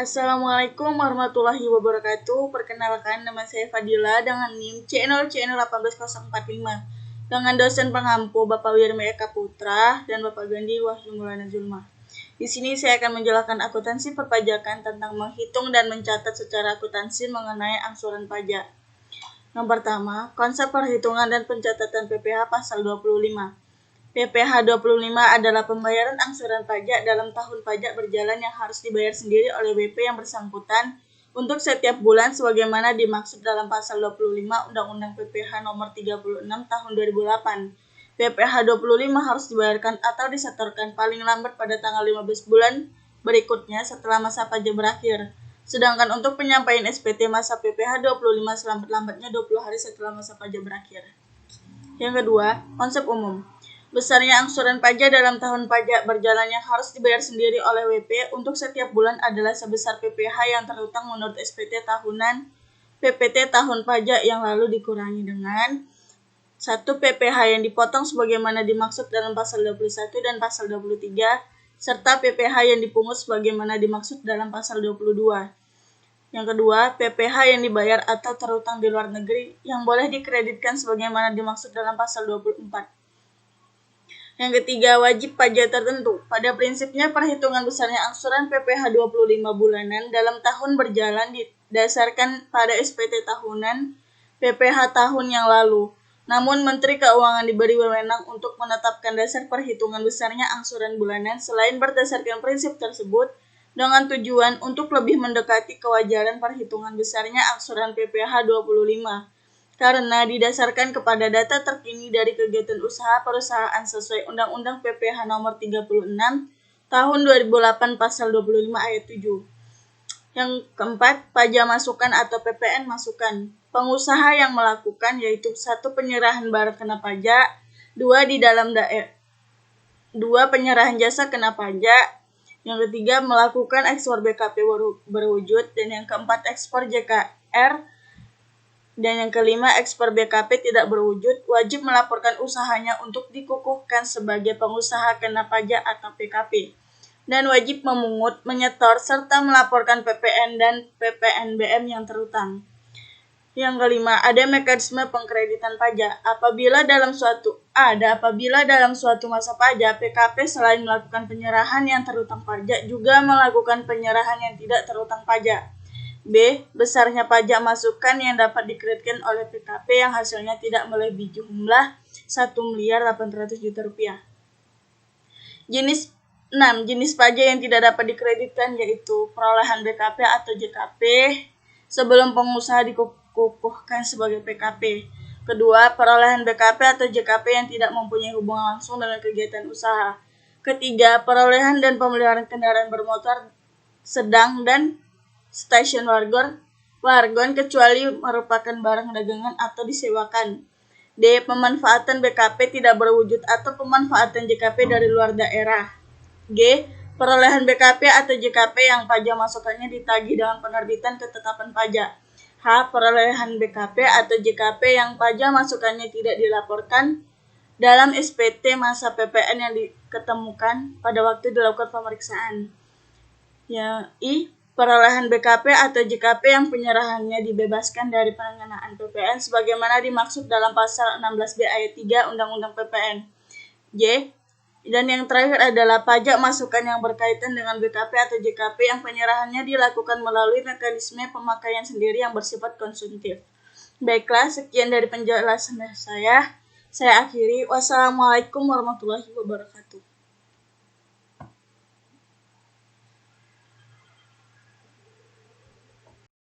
Assalamualaikum warahmatullahi wabarakatuh. Perkenalkan, nama saya Fadila dengan NIM C0C0184045 dengan dosen pengampu Bapak Wirma Eka Putra dan Bapak Gandhi Wahyu Mulana Zulma. Di sini saya akan menjelaskan akuntansi perpajakan tentang menghitung dan mencatat secara akuntansi mengenai angsuran pajak. Yang pertama, konsep perhitungan dan pencatatan PPh pasal 25. PPh 25 adalah pembayaran angsuran pajak dalam tahun pajak berjalan yang harus dibayar sendiri oleh WP yang bersangkutan untuk setiap bulan sebagaimana dimaksud dalam pasal 25 Undang-Undang PPh nomor 36 tahun 2008. PPh 25 harus dibayarkan atau disetorkan paling lambat pada tanggal 15 bulan berikutnya setelah masa pajak berakhir. Sedangkan untuk penyampaian SPT masa PPh 25 selambat-lambatnya 20 hari setelah masa pajak berakhir. Yang kedua, konsep umum. Besarnya angsuran pajak dalam tahun pajak berjalan yang harus dibayar sendiri oleh WP untuk setiap bulan adalah sebesar PPh yang terhutang menurut SPT tahunan PPT tahun pajak yang lalu dikurangi dengan 1. PPh yang dipotong sebagaimana dimaksud dalam pasal 21 dan pasal 23 serta PPh yang dipungut sebagaimana dimaksud dalam pasal 22. Yang kedua, PPh yang dibayar atau terhutang di luar negeri yang boleh dikreditkan sebagaimana dimaksud dalam pasal 24. Yang ketiga, wajib pajak tertentu. Pada prinsipnya, perhitungan besarnya angsuran PPh 25 bulanan dalam tahun berjalan didasarkan pada SPT tahunan PPh tahun yang lalu. Namun, Menteri Keuangan diberi wewenang untuk menetapkan dasar perhitungan besarnya angsuran bulanan selain berdasarkan prinsip tersebut dengan tujuan untuk lebih mendekati kewajaran perhitungan besarnya angsuran PPh 25. Karena didasarkan kepada data terkini dari kegiatan usaha perusahaan sesuai Undang-Undang PPh nomor 36 tahun 2008 pasal 25 ayat 7. Yang keempat, pajak masukan atau PPN masukan. Pengusaha yang melakukan yaitu 1. Penyerahan barang kena pajak, 2. Di dalam daerah, 2. Penyerahan jasa kena pajak, yang ketiga melakukan ekspor BKP berwujud, dan yang keempat ekspor JKR, dan yang kelima, ekspor BKP tidak berwujud, wajib melaporkan usahanya untuk dikukuhkan sebagai pengusaha kena pajak atau PKP, dan wajib memungut, menyetor, serta melaporkan PPN dan PPNBM yang terhutang. Yang kelima, ada mekanisme pengkreditan pajak. Apabila dalam suatu masa pajak, PKP selain melakukan penyerahan yang terhutang pajak, juga melakukan penyerahan yang tidak terhutang pajak. B. Besarnya pajak masukan yang dapat dikreditkan oleh PKP yang hasilnya tidak melebihi jumlah Rp1.800.000.000. Jenis 6. Jenis pajak yang tidak dapat dikreditkan yaitu perolehan BKP atau JKP sebelum pengusaha dikukuhkan sebagai PKP. Kedua, perolehan BKP atau JKP yang tidak mempunyai hubungan langsung dengan kegiatan usaha. Ketiga, perolehan dan pemeliharaan kendaraan bermotor sedang dan stasiun wargon kecuali merupakan barang dagangan atau disewakan. D. Pemanfaatan BKP tidak berwujud atau pemanfaatan JKP dari luar daerah. G. Perolehan BKP atau JKP yang pajak masukannya ditagih dengan penerbitan ketetapan pajak. H. Perolehan BKP atau JKP yang pajak masukannya tidak dilaporkan dalam SPT masa PPN yang diketemukan pada waktu dilakukan pemeriksaan. Ya, I. Perolehan BKP atau JKP yang penyerahannya dibebaskan dari pengenaan PPN sebagaimana dimaksud dalam pasal 16B ayat 3 Undang-Undang PPN. J. Dan yang terakhir adalah pajak masukan yang berkaitan dengan BKP atau JKP yang penyerahannya dilakukan melalui mekanisme pemakaian sendiri yang bersifat konsumtif. Baiklah, sekian dari penjelasan saya. Saya akhiri. Wassalamualaikum warahmatullahi wabarakatuh.